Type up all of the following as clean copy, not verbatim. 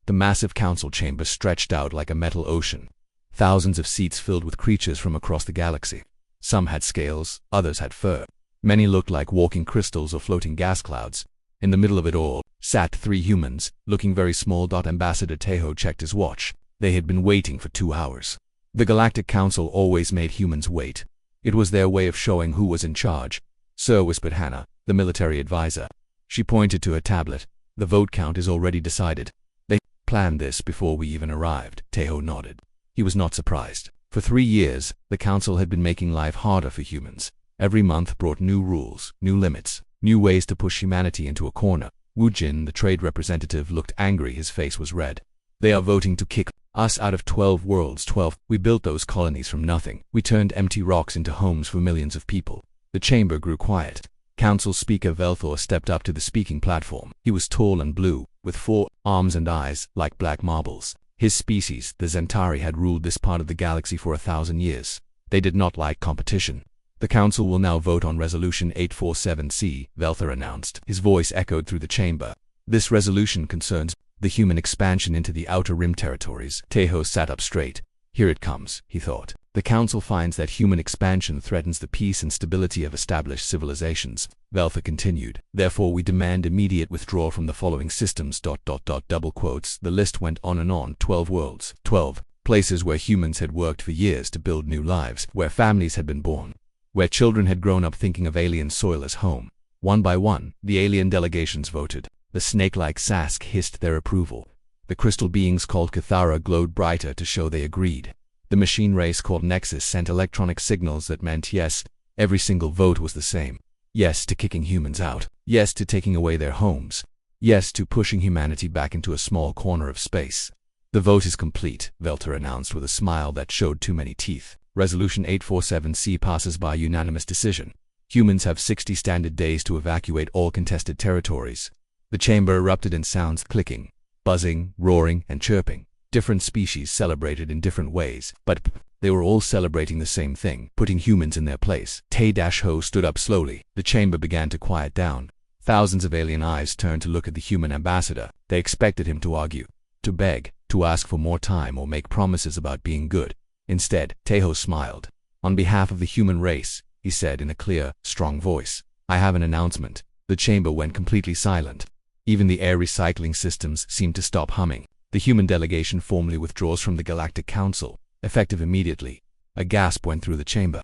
The massive council chamber stretched out like a metal ocean. Thousands of seats filled with creatures from across the galaxy. Some had scales, others had fur. Many looked like walking crystals or floating gas clouds. In the middle of it all sat 3 humans, looking very small. Ambassador Tejo checked his watch. They had been waiting for 2 hours. The Galactic Council always made humans wait. It was their way of showing who was in charge. "Sir," whispered Hannah, the military advisor. She pointed to her tablet. "The vote count is already decided. They planned this before we even arrived." Tejo nodded. He was not surprised. For 3 years, the council had been making life harder for humans. Every month brought new rules, new limits, new ways to push humanity into a corner. Wu Jin, the trade representative, looked angry. His face was red. "They are voting to kick us out of 12 worlds. 12. We built those colonies from nothing. We turned empty rocks into homes for millions of people." The chamber grew quiet. Council Speaker Velthor stepped up to the speaking platform. He was tall and blue, with 4 arms and eyes like black marbles. His species, the Zentari, had ruled this part of the galaxy for 1,000 years. They did not like competition. "The council will now vote on Resolution 847C, Velthor announced. His voice echoed through the chamber. "This resolution concerns the human expansion into the Outer Rim territories." Tejo sat up straight. "Here it comes," he thought. "The council finds that human expansion threatens the peace and stability of established civilizations." Velthor continued. "Therefore we demand immediate withdrawal from the following systems. Double quotes. The list went on and on. 12 worlds. 12 places where humans had worked for years to build new lives, where families had been born, where children had grown up thinking of alien soil as home. One by one, the alien delegations voted. The snake-like Sask hissed their approval. The crystal beings called Cathara glowed brighter to show they agreed. The machine race called Nexus sent electronic signals that meant yes. Every single vote was the same. Yes to kicking humans out. Yes to taking away their homes. Yes to pushing humanity back into a small corner of space. "The vote is complete," Velthor announced with a smile that showed too many teeth. "Resolution 847C passes by unanimous decision. Humans have 60 standard days to evacuate all contested territories." The chamber erupted in sounds: clicking, buzzing, roaring, and chirping. Different species celebrated in different ways, but they were all celebrating the same thing: putting humans in their place. Te-Ho stood up slowly. The chamber began to quiet down. Thousands of alien eyes turned to look at the human ambassador. They expected him to argue, to beg, to ask for more time or make promises about being good. Instead, Tejo smiled. "On behalf of the human race," he said in a clear, strong voice, "I have an announcement." The chamber went completely silent. Even the air recycling systems seemed to stop humming. The human delegation formally withdraws from the Galactic Council, effective immediately. A gasp went through the chamber.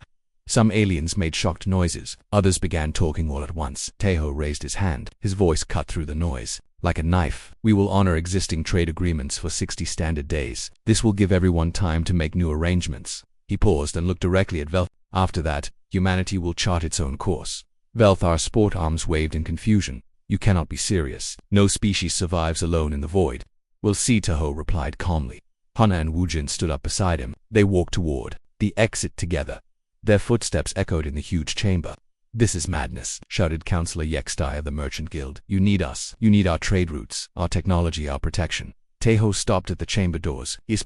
Some aliens made shocked noises. Others began talking all at once. Tejo raised his hand. His voice cut through the noise. "Like a knife, we will honor existing trade agreements for 60 standard days. This will give everyone time to make new arrangements." He paused and looked directly at Velthor. "After that, humanity will chart its own course." Velthor's sport arms waved in confusion. "You cannot be serious. No species survives alone in the void." "We'll see," Tejo replied calmly. Hannah and Wu Jin stood up beside him. They walked toward the exit together. Their footsteps echoed in the huge chamber. "This is madness," shouted Councillor Yextai of the Merchant Guild. "You need us. You need our trade routes, our technology, our protection." Tejo stopped at the chamber doors. He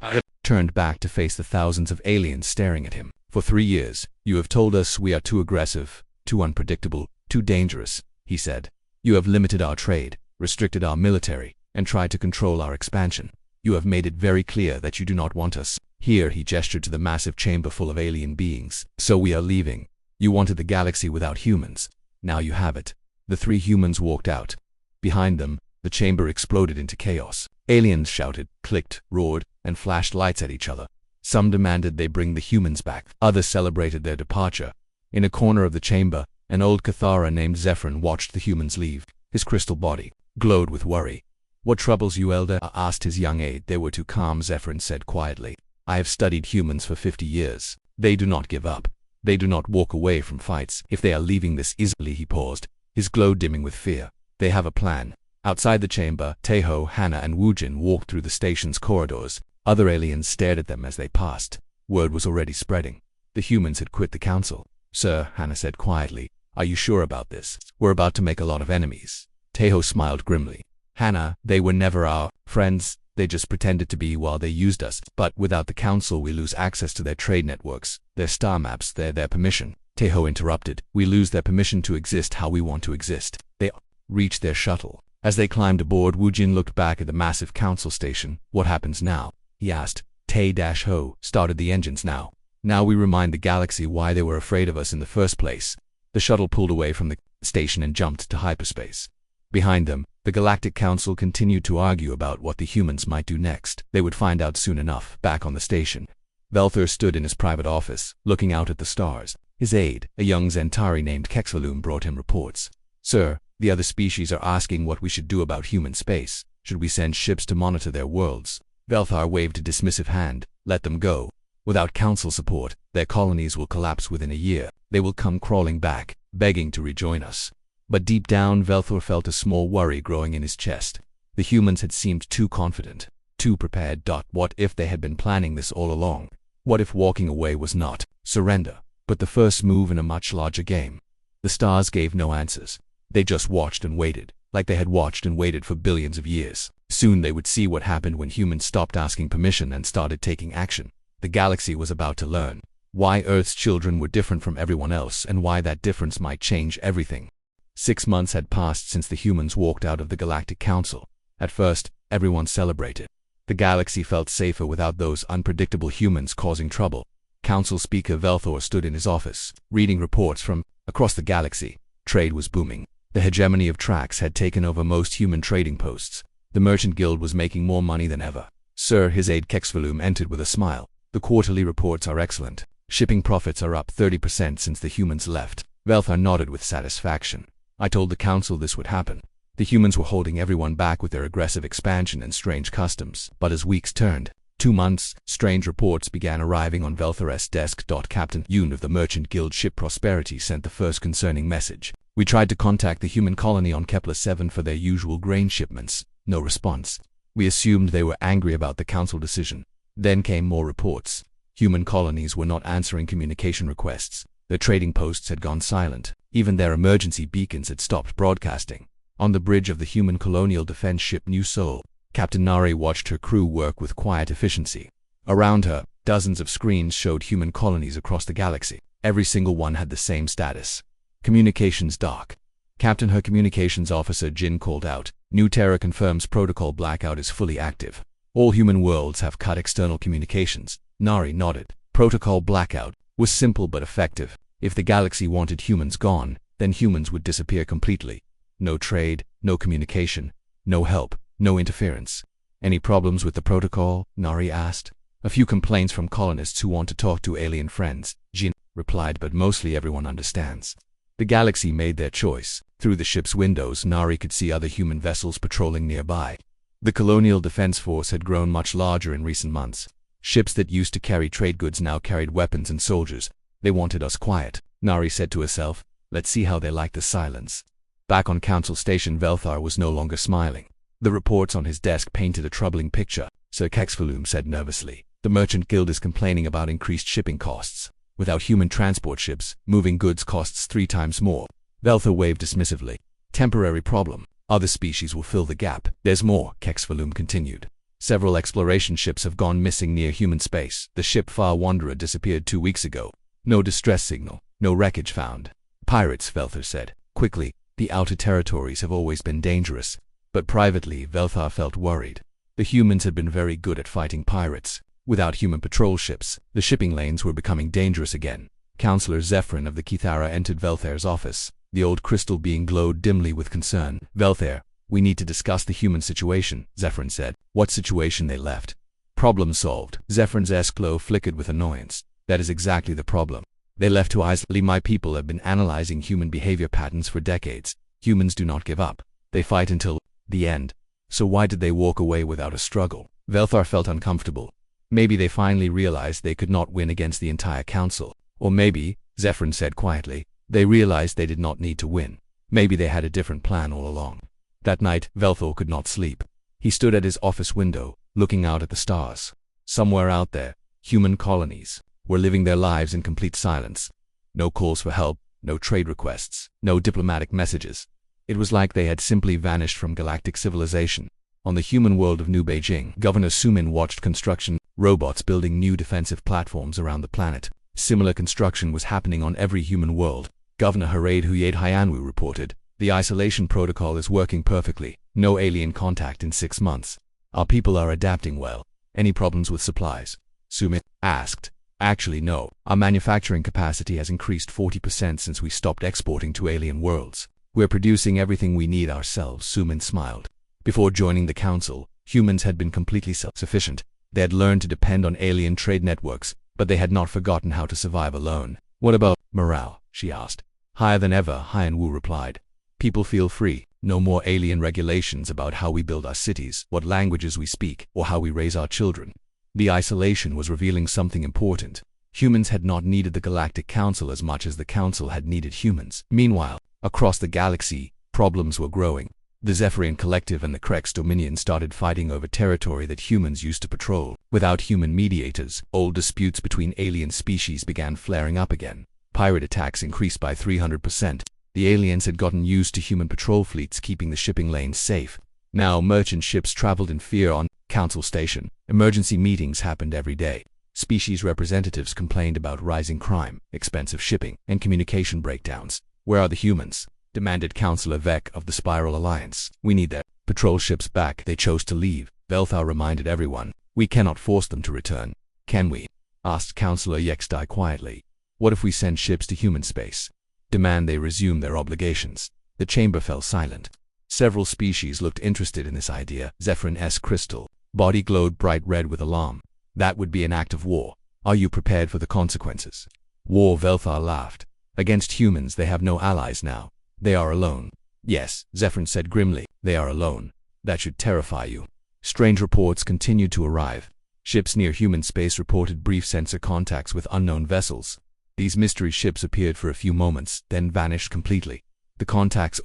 turned back to face the thousands of aliens staring at him. "For 3 years, you have told us we are too aggressive, too unpredictable, too dangerous," he said. "You have limited our trade, restricted our military, and tried to control our expansion. You have made it very clear that you do not want us here." He gestured to the massive chamber full of alien beings. "So we are leaving. You wanted the galaxy without humans. Now you have it." The 3 humans walked out. Behind them, the chamber exploded into chaos. Aliens shouted, clicked, roared, and flashed lights at each other. Some demanded they bring the humans back. Others celebrated their departure. In a corner of the chamber, an old Cathara named Zephyrin watched the humans leave. His crystal body glowed with worry. "What troubles you, Elder?" asked his young aide. "They were too calm," Zephyrin said quietly. "I have studied humans for 50 years. They do not give up. They do not walk away from fights. If they are leaving this easily," he paused, his glow dimming with fear, "they have a plan." Outside the chamber, Tejo, Hannah, and Wu Jin walked through the station's corridors. Other aliens stared at them as they passed. Word was already spreading. The humans had quit the council. "Sir," Hannah said quietly, "are you sure about this? We're about to make a lot of enemies." Tejo smiled grimly. "Hannah, they were never our friends. They just pretended to be while they used us. But without the council, we lose access to their trade networks, their star maps, their permission." Tejo interrupted. "We lose their permission to exist how we want to exist. They reach their shuttle. As they climbed aboard, Wu Jin looked back at the massive council station. What happens now? He asked. Tay-Ho started the engines now. Now we remind the galaxy why they were afraid of us in the first place. The shuttle pulled away from the station and jumped to hyperspace. Behind them, the Galactic Council continued to argue about what the humans might do next. They would find out soon enough. Back on the station, Velthor stood in his private office, looking out at the stars. His aide, a young Zentari named Kexvalum, brought him reports. Sir, the other species are asking what we should do about human space. Should we send ships to monitor their worlds? Velthar waved a dismissive hand. Let them go. Without council support, their colonies will collapse within a year. They will come crawling back, begging to rejoin us. But deep down, Velthor felt a small worry growing in his chest. The humans had seemed too confident, too prepared. What if they had been planning this all along? What if walking away was not surrender, but the first move in a much larger game? The stars gave no answers. They just watched and waited, like they had watched and waited for billions of years. Soon they would see what happened when humans stopped asking permission and started taking action. The galaxy was about to learn why Earth's children were different from everyone else and why that difference might change everything. 6 months had passed since the humans walked out of the Galactic Council. At first, everyone celebrated. The galaxy felt safer without those unpredictable humans causing trouble. Council Speaker Velthor stood in his office, reading reports from across the galaxy. Trade was booming. The hegemony of Trax had taken over most human trading posts. The Merchant Guild was making more money than ever. Sir, his aide Kexvalum entered with a smile. The quarterly reports are excellent. Shipping profits are up 30% since the humans left. Velthar nodded with satisfaction. I told the council this would happen. The humans were holding everyone back with their aggressive expansion and strange customs. But as weeks turned, 2 months, strange reports began arriving on Velthor's desk. Captain Yoon of the Merchant Guild ship Prosperity sent the first concerning message. We tried to contact the human colony on Kepler 7 for their usual grain shipments. No response. We assumed they were angry about the council decision. Then came more reports. Human colonies were not answering communication requests. Their trading posts had gone silent. Even their emergency beacons had stopped broadcasting. On the bridge of the human colonial defense ship New Seoul, Captain Nari watched her crew work with quiet efficiency. Around her, dozens of screens showed human colonies across the galaxy. Every single one had the same status. Communications dark. Captain, her communications officer Jin called out. New Terra confirms protocol blackout is fully active. All human worlds have cut external communications. Nari nodded. Protocol blackout was simple but effective. If the galaxy wanted humans gone, then humans would disappear completely. No trade, no communication, no help, no interference. Any problems with the protocol? Nari asked. A few complaints from colonists who want to talk to alien friends, Jin replied, but mostly everyone understands. The galaxy made their choice. Through the ship's windows, Nari could see other human vessels patrolling nearby. The Colonial Defense Force had grown much larger in recent months. Ships that used to carry trade goods now carried weapons and soldiers. They wanted us quiet, Nari said to herself. Let's see how they like the silence. Back on Council Station, Velthar was no longer smiling. The reports on his desk painted a troubling picture. Sir Kexvalum said nervously. The Merchant Guild is complaining about increased shipping costs. Without human transport ships, moving goods costs 3 times more. Velthar waved dismissively. Temporary problem. Other species will fill the gap. There's more, Kexvalum continued. Several exploration ships have gone missing near human space. The ship Far Wanderer disappeared 2 weeks ago. No distress signal, no wreckage found. Pirates, Velthar said. Quickly, the outer territories have always been dangerous. But privately, Velthar felt worried. The humans had been very good at fighting pirates. Without human patrol ships, the shipping lanes were becoming dangerous again. Councillor Zephyrin of the Kithara entered Velthar's office, the old crystal being glowed dimly with concern. Velthar, we need to discuss the human situation, Zephyrin said. What situation? They left. Problem solved. Zephyrin's glow flickered with annoyance. That is exactly the problem. They left to isolate. My people have been analyzing human behavior patterns for decades. Humans do not give up. They fight until the end. So why did they walk away without a struggle? Velthar felt uncomfortable. Maybe they finally realized they could not win against the entire council. Or maybe, Zephyrin said quietly, they realized they did not need to win. Maybe they had a different plan all along. That night, Velthor could not sleep. He stood at his office window, looking out at the stars. Somewhere out there, human colonies were living their lives in complete silence. No calls for help, no trade requests, no diplomatic messages. It was like they had simply vanished from galactic civilization. On the human world of New Beijing, Governor Sumin watched construction robots building new defensive platforms around the planet. Similar construction was happening on every human world. Governor Harade Huyade Hyanwu reported, The isolation protocol is working perfectly. No alien contact in 6 months. Our people are adapting well. Any problems with supplies? Sumit asked. Actually, no. Our manufacturing capacity has increased 40% since we stopped exporting to alien worlds. We're producing everything we need ourselves, Sumit smiled. Before joining the council, humans had been completely self-sufficient. They had learned to depend on alien trade networks, but they had not forgotten how to survive alone. What about morale? She asked. Higher than ever, Hien Wu replied. People feel free. No more alien regulations about how we build our cities, what languages we speak, or how we raise our children. The isolation was revealing something important. Humans had not needed the Galactic Council as much as the Council had needed humans. Meanwhile, across the galaxy, problems were growing. The Zephyrian Collective and the Krex Dominion started fighting over territory that humans used to patrol. Without human mediators, old disputes between alien species began flaring up again. Pirate attacks increased by 300%. The aliens had gotten used to human patrol fleets keeping the shipping lanes safe. Now merchant ships traveled in fear on Council Station. Emergency meetings happened every day. Species representatives complained about rising crime, expensive shipping, and communication breakdowns. Where are the humans? Demanded Councillor Vec of the Spiral Alliance. We need their patrol ships back. They chose to leave. Velthar reminded everyone. We cannot force them to return. Can we? Asked Councillor Yexdai quietly. What if we send ships to human space? Demand they resume their obligations. The chamber fell silent. Several species looked interested in this idea. Zephyrin-S crystal. Body glowed bright red with alarm. That would be an act of war. Are you prepared for the consequences? War, Velthar laughed. Against humans they have no allies now. They are alone. Yes, Zephyrin said grimly. They are alone. That should terrify you. Strange reports continued to arrive. Ships near human space reported brief sensor contacts with unknown vessels. These mystery ships appeared for a few moments, then vanished completely. The contacts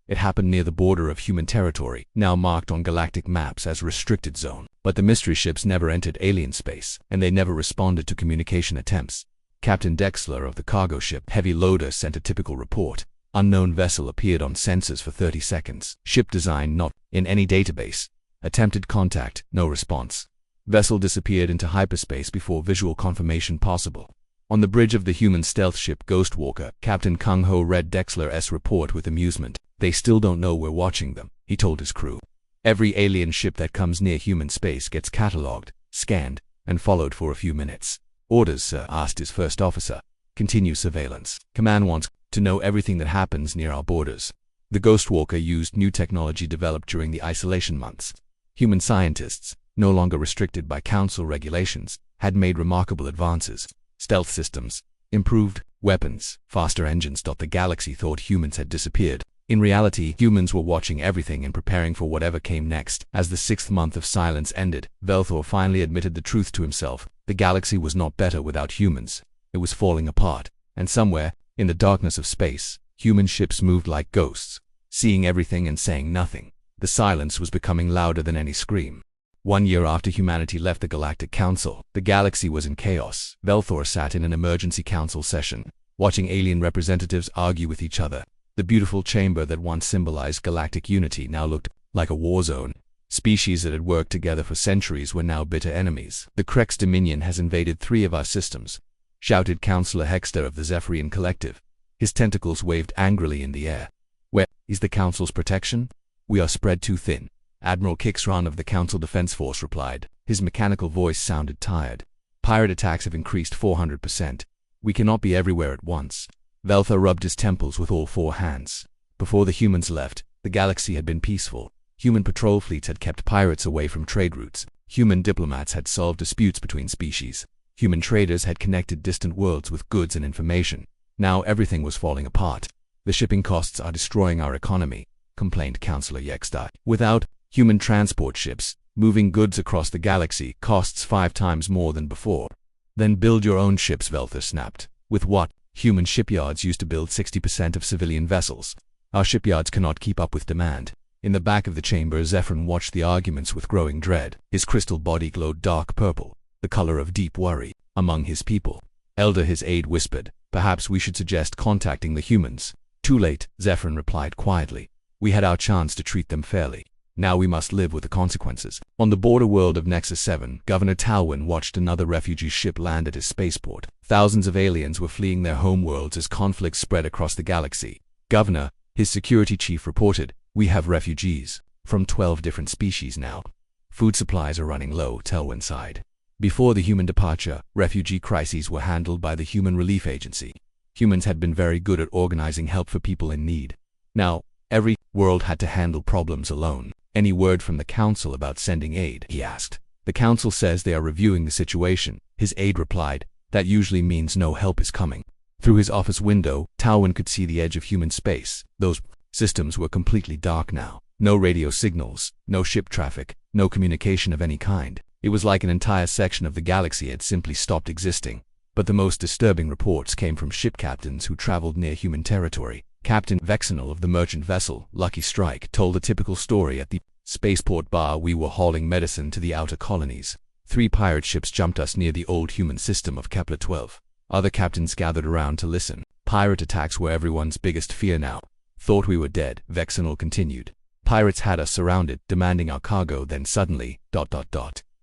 it happened near the border of human territory, now marked on galactic maps as restricted zone. But the mystery ships never entered alien space, and they never responded to communication attempts. Captain Dexler of the cargo ship Heavy Loader sent a typical report. Unknown vessel appeared on sensors for 30 seconds. Ship design not in any database. Attempted contact, no response. Vessel disappeared into hyperspace before visual confirmation possible. On the bridge of the human stealth ship Ghostwalker, Captain Kung Ho read Dexler-S report with amusement. They still don't know we're watching them, he told his crew. Every alien ship that comes near human space gets catalogued, scanned, and followed for a few minutes. Orders, sir, asked his first officer. Continue surveillance. Command wants to know everything that happens near our borders. The Ghostwalker used new technology developed during the isolation months. Human scientists, no longer restricted by council regulations, had made remarkable advances. Stealth systems, improved weapons, faster engines. The galaxy thought humans had disappeared. In reality, humans were watching everything and preparing for whatever came next. As the 6th month of silence ended, Velthor finally admitted the truth to himself. The galaxy was not better without humans. It was falling apart. And somewhere, in the darkness of space, human ships moved like ghosts, seeing everything and saying nothing. The silence was becoming louder than any scream. 1 year after humanity left the Galactic Council, the galaxy was in chaos. Velthor sat in an emergency council session, watching alien representatives argue with each other. The beautiful chamber that once symbolized galactic unity now looked like a war zone. Species that had worked together for centuries were now bitter enemies. The Krex Dominion has invaded 3 of our systems, shouted Councillor Hexter of the Zephyrian Collective. His tentacles waved angrily in the air. Where is the Council's protection? We are spread too thin. Admiral Kixran of the Council Defense Force replied. His mechanical voice sounded tired. Pirate attacks have increased 400%. We cannot be everywhere at once. Velthar rubbed his temples with all 4 hands. Before the humans left, the galaxy had been peaceful. Human patrol fleets had kept pirates away from trade routes. Human diplomats had solved disputes between species. Human traders had connected distant worlds with goods and information. Now everything was falling apart. The shipping costs are destroying our economy, complained Councillor Yexdai. Without human transport ships, moving goods across the galaxy costs 5 times more than before. Then build your own ships, Velthar snapped. With what? Human shipyards used to build 60% of civilian vessels. Our shipyards cannot keep up with demand. In the back of the chamber, Zephyrin watched the arguments with growing dread. His crystal body glowed dark purple, the color of deep worry among his people. Elder, his aide whispered, perhaps we should suggest contacting the humans. Too late, Zephyrin replied quietly. We had our chance to treat them fairly. Now we must live with the consequences. On the border world of Nexus 7, Governor Talwin watched another refugee ship land at his spaceport. Thousands of aliens were fleeing their homeworlds as conflicts spread across the galaxy. Governor, His security chief reported, "We have refugees from 12 different species now. Food supplies are running low," Telwyn sighed. Before the human departure, refugee crises were handled by the Human Relief Agency. Humans had been very good at organizing help for people in need. Now, every world had to handle problems alone. "Any word from the council about sending aid?" he asked. "The council says they are reviewing the situation," his aide replied. "That usually means no help is coming." Through his office window, Talwyn could see the edge of human space. Those systems were completely dark now. No radio signals, no ship traffic, no communication of any kind. It was like an entire section of the galaxy had simply stopped existing. But the most disturbing reports came from ship captains who traveled near human territory. Captain Vexenal of the merchant vessel, Lucky Strike, told a typical story at the spaceport bar. "We were hauling medicine to the outer colonies. 3 pirate ships jumped us near the old human system of Kepler-12. Other captains gathered around to listen. Pirate attacks were everyone's biggest fear now. Thought we were dead," Vexenal continued. "Pirates had us surrounded, demanding our cargo, then suddenly, ...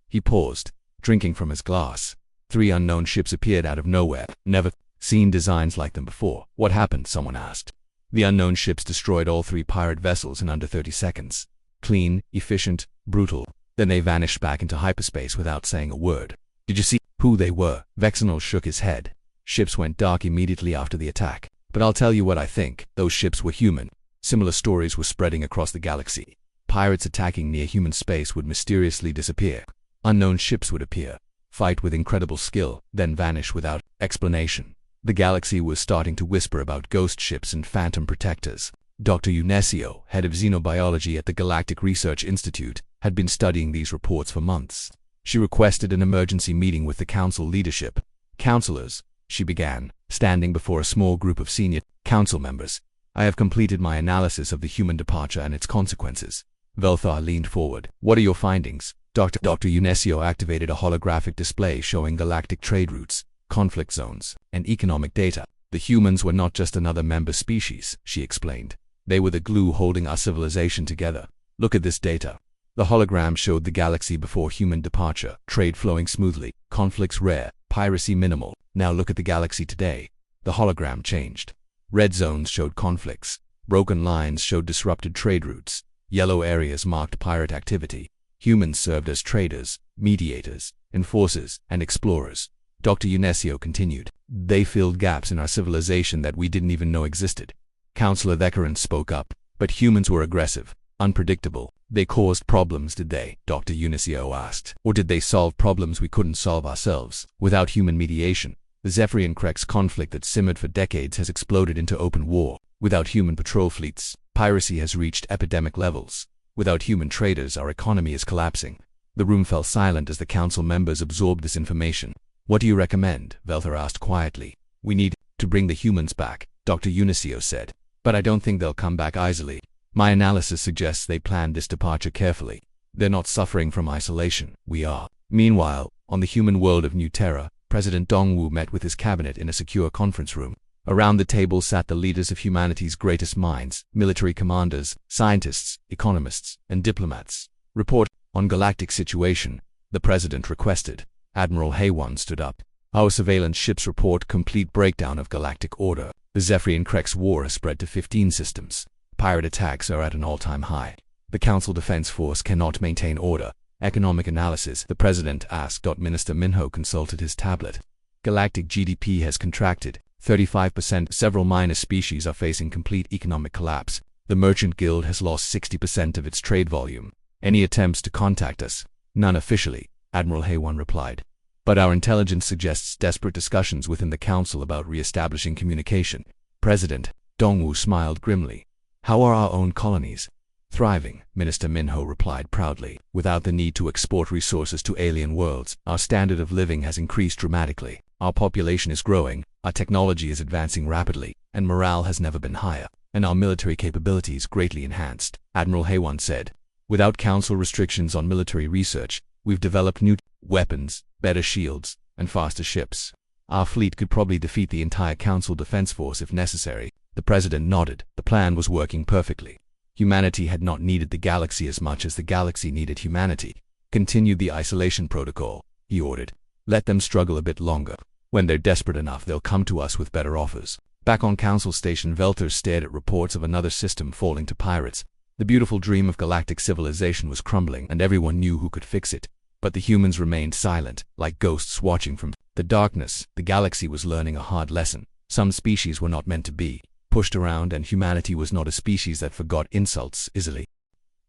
He paused, drinking from his glass. 3 unknown ships appeared out of nowhere. Never seen designs like them before. "What happened?" someone asked. "The unknown ships destroyed all 3 pirate vessels in under 30 seconds. Clean, efficient, brutal. Then they vanished back into hyperspace without saying a word." "Did you see who they were?" Vexenal shook his head. "Ships went dark immediately after the attack. But I'll tell you what I think. Those ships were human." Similar stories were spreading across the galaxy. Pirates attacking near human space would mysteriously disappear. Unknown ships would appear, fight with incredible skill, then vanish without explanation. The galaxy was starting to whisper about ghost ships and phantom protectors. Dr. Unesio, head of xenobiology at the Galactic Research Institute, had been studying these reports for months. She requested an emergency meeting with the council leadership. "Councilors," she began, standing before a small group of senior council members, "I have completed my analysis of the human departure and its consequences." Velthar leaned forward. "What are your findings?" Dr. Unesio activated a holographic display showing galactic trade routes, conflict zones, and economic data. "The humans were not just another member species," she explained. "They were the glue holding our civilization together. Look at this data." The hologram showed the galaxy before human departure, trade flowing smoothly, conflicts rare, piracy minimal. Now look at the galaxy today. The hologram changed. Red zones showed conflicts. Broken lines showed disrupted trade routes. Yellow areas marked pirate activity. Humans served as traders, mediators, enforcers, and explorers. Dr. Unesio continued. "They filled gaps in our civilization that we didn't even know existed." Councillor Thekaran spoke up. "But humans were aggressive, unpredictable. They caused problems, did they?" Dr. Unesio asked. "Or did they solve problems we couldn't solve ourselves? Without human mediation, the Zephyrian Crex conflict that simmered for decades has exploded into open war. Without human patrol fleets, piracy has reached epidemic levels. Without human traders, our economy is collapsing." The room fell silent as the council members absorbed this information. "What do you recommend?" Velthar asked quietly. "We need to bring the humans back," Dr. Unesio said. "But I don't think they'll come back easily. My analysis suggests they planned this departure carefully. They're not suffering from isolation. We are." Meanwhile, on the human world of New Terra, President Dongwu met with his cabinet in a secure conference room. Around the table sat the leaders of humanity's greatest minds, military commanders, scientists, economists, and diplomats. "Report on galactic situation," the president requested. Admiral Haywan stood up. "Our surveillance ships report complete breakdown of galactic order. The Zephyrian Crex war has spread to 15 systems. Pirate attacks are at an all-time high. The Council Defense Force cannot maintain order." "Economic analysis," the president asked. Minister Minho consulted his tablet. "Galactic GDP has contracted 35%. Several minor species are facing complete economic collapse. The Merchant Guild has lost 60% of its trade volume. Any attempts to contact us?" "None officially," Admiral Haywan replied. "But our intelligence suggests desperate discussions within the Council about re-establishing communication." President Dongwu smiled grimly. "How are our own colonies?" "Thriving," Minister Minho replied proudly. "Without the need to export resources to alien worlds, our standard of living has increased dramatically. Our population is growing, our technology is advancing rapidly, and morale has never been higher, and our military capabilities greatly enhanced," Admiral Haywan said. "Without Council restrictions on military research, we've developed new weapons, better shields, and faster ships. Our fleet could probably defeat the entire Council Defense Force if necessary." The president nodded. The plan was working perfectly. Humanity had not needed the galaxy as much as the galaxy needed humanity. "Continue the isolation protocol," he ordered. "Let them struggle a bit longer. When they're desperate enough, they'll come to us with better offers." Back on Council Station, Velter stared at reports of another system falling to pirates. The beautiful dream of galactic civilization was crumbling, and everyone knew who could fix it. But the humans remained silent, like ghosts watching from the darkness. The galaxy was learning a hard lesson. Some species were not meant to be pushed around, and humanity was not a species that forgot insults easily.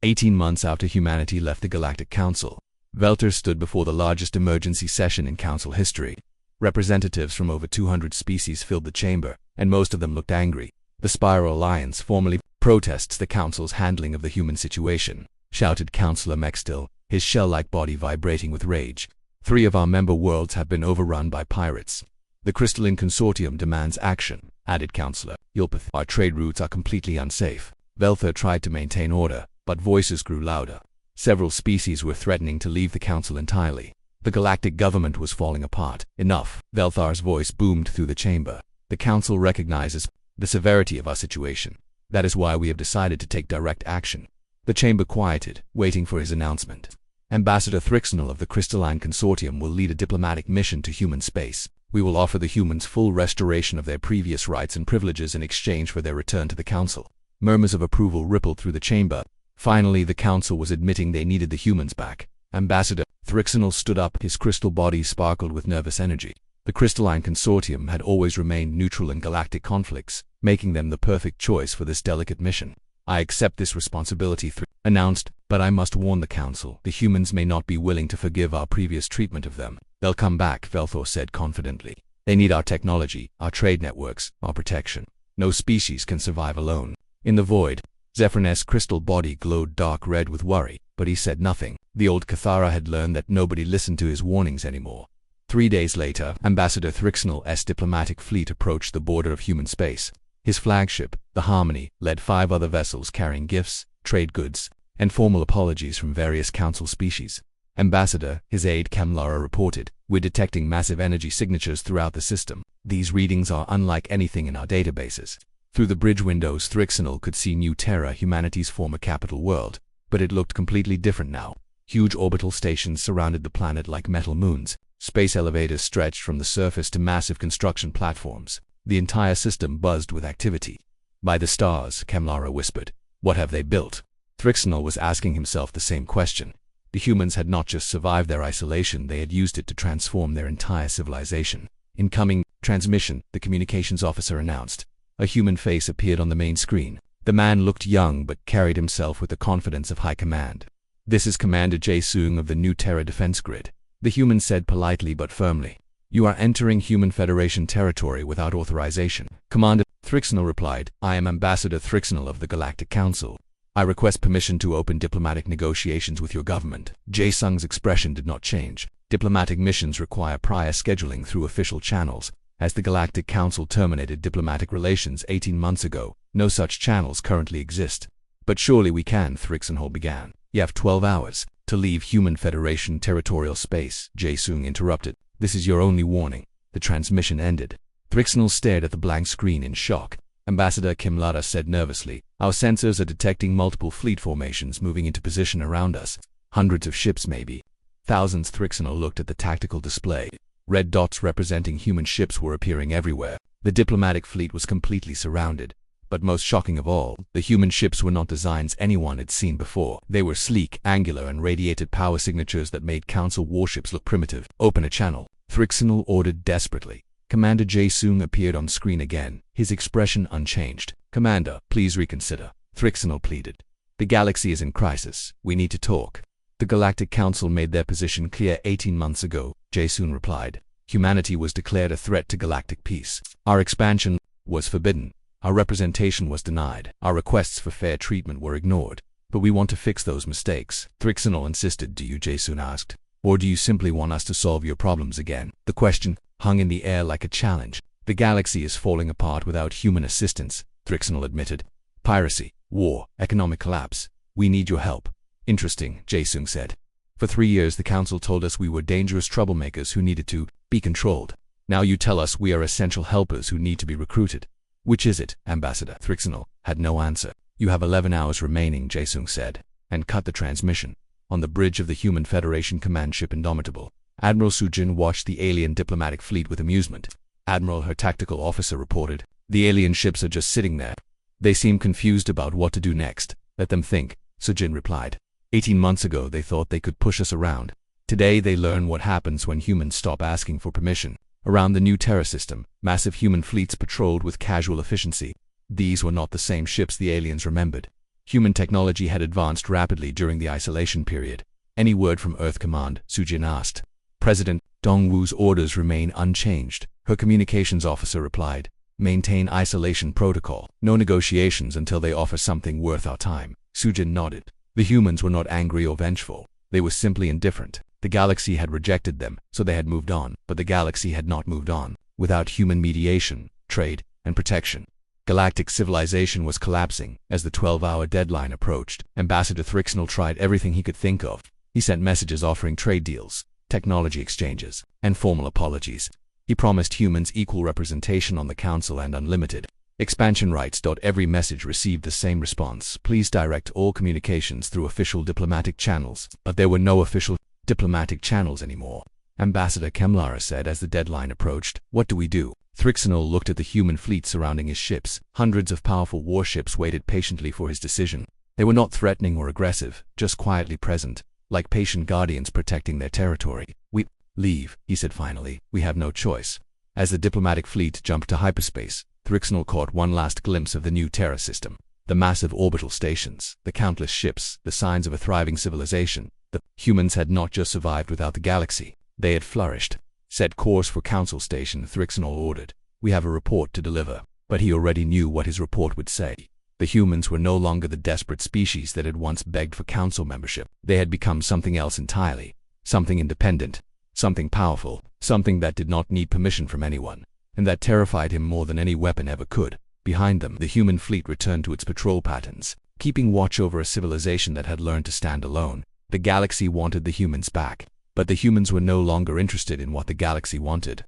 18 months after humanity left the Galactic Council, Velter stood before the largest emergency session in Council history. Representatives from over 200 species filled the chamber, and most of them looked angry. The Spiral Alliance formally protests the Council's handling of the human situation, shouted Councillor Mextil, his shell-like body vibrating with rage. 3 of our member worlds have been overrun by pirates. The Crystalline Consortium demands action, added Councillor Yulpith. Our trade routes are completely unsafe. Velther tried to maintain order, but voices grew louder. Several species were threatening to leave the Council entirely. The galactic government was falling apart. Enough. Velthar's voice boomed through the chamber. The Council recognizes the severity of our situation. That is why we have decided to take direct action. The chamber quieted, waiting for his announcement. Ambassador Thrixnel of the Crystalline Consortium will lead a diplomatic mission to human space. We will offer the humans full restoration of their previous rights and privileges in exchange for their return to the Council. Murmurs of approval rippled through the chamber. Finally, the Council was admitting they needed the humans back. Ambassador Thrixnel stood up, his crystal body sparkled with nervous energy. The Crystalline Consortium had always remained neutral in galactic conflicts, making them the perfect choice for this delicate mission. I accept this responsibility, announced, but I must warn the Council. The humans may not be willing to forgive our previous treatment of them. They'll come back, Velthor said confidently. They need our technology, our trade networks, our protection. No species can survive alone. In the void, Zephyrn's crystal body glowed dark red with worry, but he said nothing. The old Cathara had learned that nobody listened to his warnings anymore. 3 days later, Ambassador Thrixnel.s diplomatic fleet approached the border of human space. His flagship, the Harmony, led 5 other vessels carrying gifts, trade goods, and formal apologies from various Council species. Ambassador, his aide Kamlara reported, "We're detecting massive energy signatures throughout the system. These readings are unlike anything in our databases." Through the bridge windows, Thrixnel could see New Terra, humanity's former capital world, but it looked completely different now. Huge orbital stations surrounded the planet like metal moons. Space elevators stretched from the surface to massive construction platforms. The entire system buzzed with activity. "By the stars," Kamlara whispered. "What have they built?" Thrixnel was asking himself the same question. The humans had not just survived their isolation, they had used it to transform their entire civilization. "Incoming transmission," the communications officer announced. A human face appeared on the main screen. The man looked young but carried himself with the confidence of high command. "This is Commander Jae-Sung of the New Terra Defense Grid," the human said politely but firmly. "You are entering Human Federation territory without authorization." Commander Thrixnel replied, "I am Ambassador Thrixnel of the Galactic Council. I request permission to open diplomatic negotiations with your government." Jae-Sung's expression did not change. Diplomatic missions require prior scheduling through official channels. As the Galactic Council terminated diplomatic relations 18 months ago, no such channels currently exist. "But surely we can," Thrixnel began. "You have 12 hours to leave Human Federation territorial space," Jae-Sung interrupted. "This is your only warning." The transmission ended. Thrixnel stared at the blank screen in shock. Ambassador Kimlada said nervously, "Our sensors are detecting multiple fleet formations moving into position around us. Hundreds of ships maybe. Thousands." Thrixnel looked at the tactical display. Red dots representing human ships were appearing everywhere. The diplomatic fleet was completely surrounded. But most shocking of all, the human ships were not designs anyone had seen before. They were sleek, angular, and radiated power signatures that made Council warships look primitive. "Open a channel," Thrixnel ordered desperately. Commander Jae-Sung appeared on screen again, his expression unchanged. "Commander, please reconsider," Thrixnel pleaded. "The galaxy is in crisis. We need to talk." "The Galactic Council made their position clear 18 months ago," Jae-Sung replied. "Humanity was declared a threat to galactic peace. Our expansion was forbidden. Our representation was denied. Our requests for fair treatment were ignored. But we want to fix those mistakes." Thrixnel insisted. "Do you?" Jae-Sung asked. "Or do you simply want us to solve your problems again?" The question hung in the air like a challenge. "The galaxy is falling apart without human assistance," Thrixnel admitted. "Piracy, war, economic collapse. We need your help." "Interesting," Jae-Sung said. "For 3 years the Council told us we were dangerous troublemakers who needed to be controlled. Now you tell us we are essential helpers who need to be recruited. Which is it?" Ambassador Thrixnel had no answer. "You have 11 hours remaining," Jae-Sung said, and cut the transmission. On the bridge of the Human Federation command ship Indomitable, Admiral Sujin watched the alien diplomatic fleet with amusement. "Admiral," her tactical officer reported, The alien ships are just sitting there. They seem confused about what to do next. Let them think, Sujin replied. 18 months ago they thought they could push us around. Today they learn what happens when humans stop asking for permission. Around the new Terra system, massive human fleets patrolled with casual efficiency. These were not the same ships the aliens remembered. Human technology had advanced rapidly during the isolation period. Any word from Earth Command? Sujin asked. President Dongwu's orders remain unchanged, her communications officer replied. Maintain isolation protocol. No negotiations until they offer something worth our time. Sujin nodded. The humans were not angry or vengeful. They were simply indifferent. The galaxy had rejected them, so they had moved on, but the galaxy had not moved on. Without human mediation, trade, and protection, galactic civilization was collapsing. As the 12-hour deadline approached, Ambassador Thrixnell tried everything he could think of. He sent messages offering trade deals, technology exchanges, and formal apologies. He promised humans equal representation on the council and unlimited expansion rights. Every message received the same response. Please direct all communications through official diplomatic channels. But there were no official diplomatic channels anymore. Ambassador Kemlara said as the deadline approached. What do we do? Thrixnell looked at the human fleet surrounding his ships. Hundreds of powerful warships waited patiently for his decision. They were not threatening or aggressive, just quietly present, like patient guardians protecting their territory. We leave, he said finally. We have no choice. As the diplomatic fleet jumped to hyperspace, Thrixnell caught one last glimpse of the new Terra system. The massive orbital stations, the countless ships, the signs of a thriving civilization. The humans had not just survived without the galaxy. They had flourished. Set course for Council Station, Thrixnell ordered. We have a report to deliver. But he already knew what his report would say. The humans were no longer the desperate species that had once begged for council membership. They had become something else entirely. Something independent. Something powerful. Something that did not need permission from anyone. And that terrified him more than any weapon ever could. Behind them, the human fleet returned to its patrol patterns, keeping watch over a civilization that had learned to stand alone. The galaxy wanted the humans back. But the humans were no longer interested in what the galaxy wanted.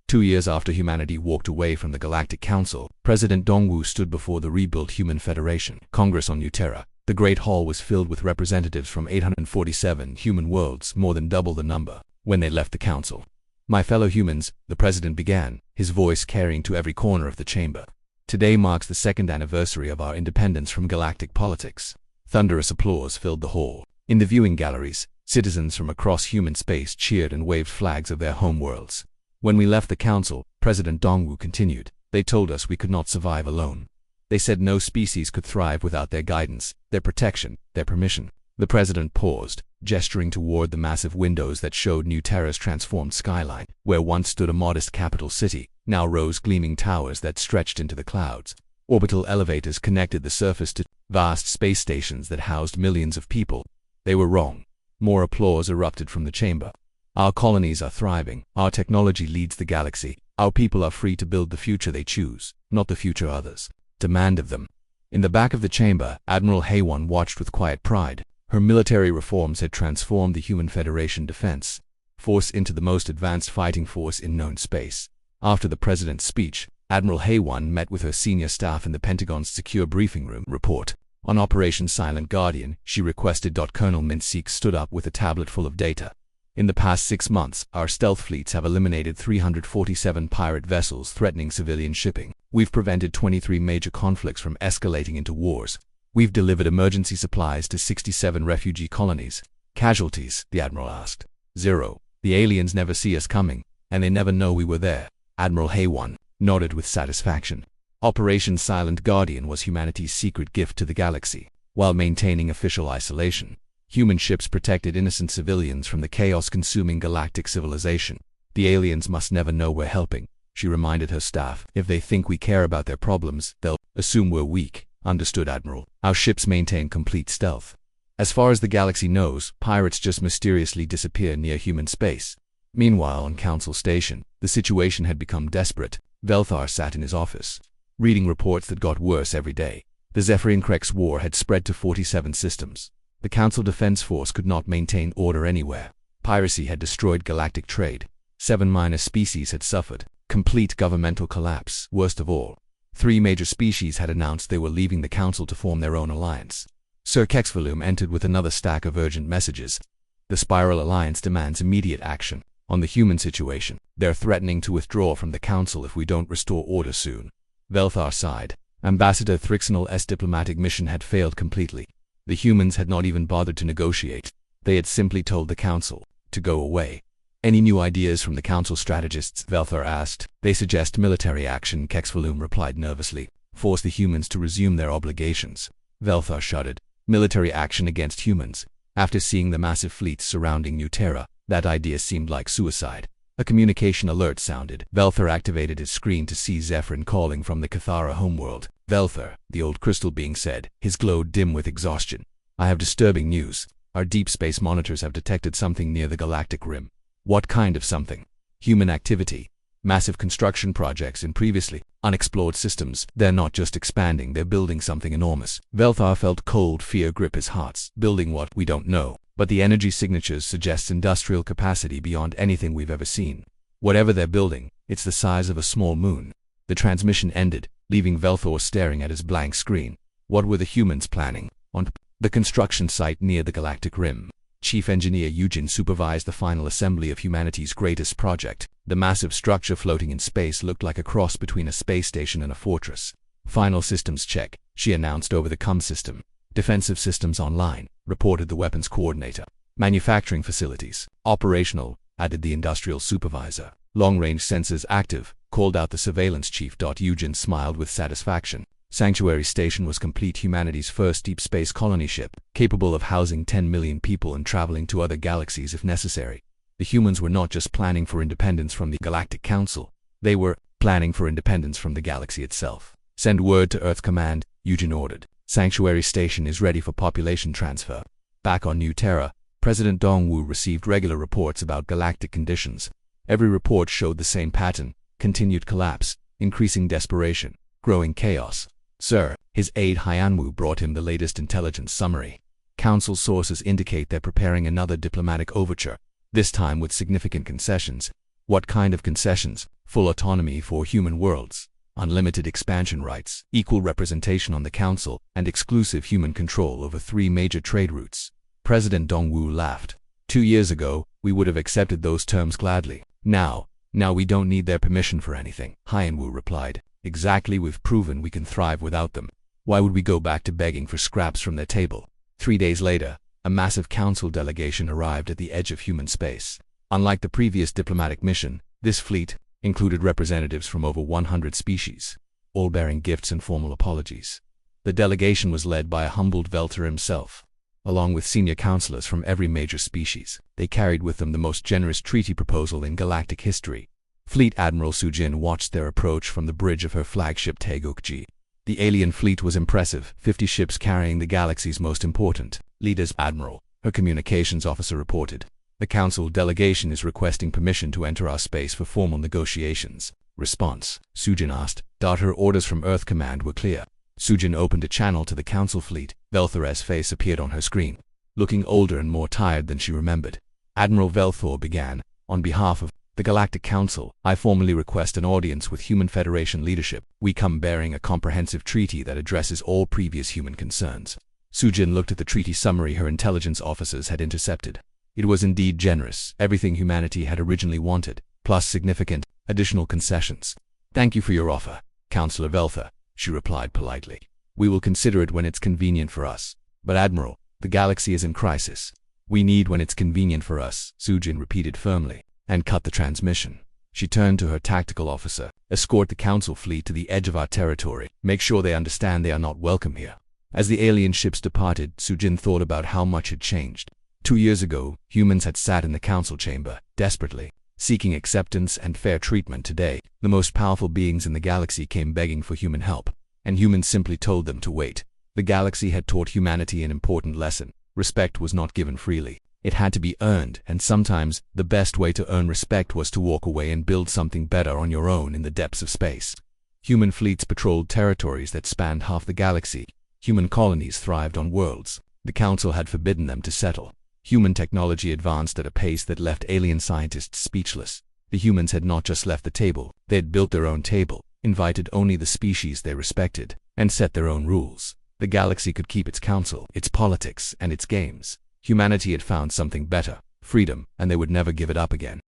2 years after humanity walked away from the Galactic Council, President Dongwu stood before the rebuilt Human Federation Congress on New Terra. The Great Hall was filled with representatives from 847 human worlds, more than double the number. When they left the council, "My fellow humans," the president began, his voice carrying to every corner of the chamber. "Today marks the 2nd anniversary of our independence from galactic politics." Thunderous applause filled the hall. In the viewing galleries, citizens from across human space cheered and waved flags of their homeworlds. "When we left the council," President Dongwu continued, "they told us we could not survive alone. They said no species could thrive without their guidance, their protection, their permission." The president paused, gesturing toward the massive windows that showed New Terra's transformed skyline. Where once stood a modest capital city, now rose gleaming towers that stretched into the clouds. Orbital elevators connected the surface to vast space stations that housed millions of people. They were wrong. More applause erupted from the chamber. "Our colonies are thriving. Our technology leads the galaxy. Our people are free to build the future they choose, not the future others demand of them." In the back of the chamber, Admiral Haywan watched with quiet pride. Her military reforms had transformed the Human Federation defense force into the most advanced fighting force in known space. After the president's speech, Admiral Haywan met with her senior staff in the Pentagon's secure briefing room. Report on Operation Silent Guardian, she requested. Colonel Minseek stood up with a tablet full of data. "In the past 6 months, our stealth fleets have eliminated 347 pirate vessels threatening civilian shipping. We've prevented 23 major conflicts from escalating into wars. We've delivered emergency supplies to 67 refugee colonies." "Casualties?" the Admiral asked. "0. The aliens never see us coming, and they never know we were there." Admiral Haywan nodded with satisfaction. Operation Silent Guardian was humanity's secret gift to the galaxy. While maintaining official isolation, human ships protected innocent civilians from the chaos-consuming galactic civilization. "The aliens must never know we're helping," she reminded her staff. "If they think we care about their problems, they'll assume we're weak." "Understood, Admiral. Our ships maintain complete stealth. As far as the galaxy knows, pirates just mysteriously disappear near human space." Meanwhile, on Council Station, the situation had become desperate. Velthar sat in his office, reading reports that got worse every day. The Zephyrian Krex war had spread to 47 systems. The Council Defense Force could not maintain order anywhere. Piracy had destroyed galactic trade. 7 minor species had suffered complete governmental collapse. Worst of all, 3 major species had announced they were leaving the Council to form their own alliance. Sir Kexvolume entered with another stack of urgent messages. "The Spiral Alliance demands immediate action on the human situation. They're threatening to withdraw from the Council if we don't restore order soon." Velthar sighed. Ambassador Thrixnel's diplomatic mission had failed completely. The humans had not even bothered to negotiate. They had simply told the council to go away. Any new ideas from the council strategists? Velthar asked. They suggest military action, Kexvalum replied nervously. Force the humans to resume their obligations. Velthar shuddered. Military action against humans. After seeing the massive fleets surrounding New Terra, that idea seemed like suicide. A communication alert sounded. Velthar activated his screen to see Zephyrin calling from the Cathara homeworld. Velthar, the old crystal being said, his glow dim with exhaustion. I have disturbing news. Our deep space monitors have detected something near the galactic rim. What kind of something? Human activity. Massive construction projects in previously unexplored systems. They're not just expanding, they're building something enormous. Velthar felt cold fear grip his heart. Building what? We don't know. But the energy signatures suggest industrial capacity beyond anything we've ever seen. Whatever they're building, it's the size of a small moon. The transmission ended, leaving Velthar staring at his blank screen. What were the humans planning? On the construction site near the galactic rim, Chief Engineer Eugen supervised the final assembly of humanity's greatest project. The massive structure floating in space looked like a cross between a space station and a fortress. Final systems check, she announced over the comm system. Defensive systems online, reported the weapons coordinator. Manufacturing facilities operational, added the industrial supervisor. Long-range sensors active, called out the surveillance chief. Eugen smiled with satisfaction. Sanctuary Station was complete, humanity's first deep space colony ship, capable of housing 10 million people and traveling to other galaxies if necessary. The humans were not just planning for independence from the Galactic Council, they were planning for independence from the galaxy itself. Send word to Earth Command, Eugen ordered. Sanctuary Station is ready for population transfer. Back on New Terra, President Dongwu received regular reports about galactic conditions. Every report showed the same pattern: continued collapse, increasing desperation, growing chaos. Sir, his aide Hyanwu brought him the latest intelligence summary. Council sources indicate they're preparing another diplomatic overture, this time with significant concessions. What kind of concessions? Full autonomy for human worlds, unlimited expansion rights, equal representation on the council, and exclusive human control over 3 major trade routes. President Dongwu laughed. 2 years ago, we would have accepted those terms gladly. Now we don't need their permission for anything, Hyanwu replied. Exactly, we've proven we can thrive without them. Why would we go back to begging for scraps from their table? 3 days later, a massive council delegation arrived at the edge of human space. Unlike the previous diplomatic mission, this fleet included representatives from over 100 species, all bearing gifts and formal apologies. The delegation was led by a humbled Velthar himself, along with senior counselors from every major species. They carried with them the most generous treaty proposal in galactic history. Fleet Admiral Sujin watched their approach from the bridge of her flagship Taegukji. The alien fleet was impressive, 50 ships carrying the galaxy's most important leaders. Admiral, her communications officer reported. The council delegation is requesting permission to enter our space for formal negotiations. Response, Sujin asked. Her orders from Earth Command were clear. Sujin opened a channel to the council fleet. Velthar's face appeared on her screen, looking older and more tired than she remembered. Admiral Velthar began, on behalf of the Galactic Council, I formally request an audience with Human Federation leadership. We come bearing a comprehensive treaty that addresses all previous human concerns. Sujin looked at the treaty summary her intelligence officers had intercepted. It was indeed generous, everything humanity had originally wanted, plus significant additional concessions. Thank you for your offer, Councillor Velthar, she replied politely. We will consider it when it's convenient for us. But Admiral, the galaxy is in crisis. We need when it's convenient for us, Sujin repeated firmly, and cut the transmission. She turned to her tactical officer. Escort the council fleet to the edge of our territory. Make sure they understand they are not welcome here. As the alien ships departed, Sujin thought about how much had changed. 2 years ago, humans had sat in the council chamber, desperately, seeking acceptance and fair treatment. Today, the most powerful beings in the galaxy came begging for human help, and humans simply told them to wait. The galaxy had taught humanity an important lesson. Respect was not given freely. It had to be earned, and sometimes, the best way to earn respect was to walk away and build something better on your own in the depths of space. Human fleets patrolled territories that spanned half the galaxy. Human colonies thrived on worlds the council had forbidden them to settle. Human technology advanced at a pace that left alien scientists speechless. The humans had not just left the table, they had built their own table, invited only the species they respected, and set their own rules. The galaxy could keep its council, its politics, and its games. Humanity had found something better, freedom, and they would never give it up again.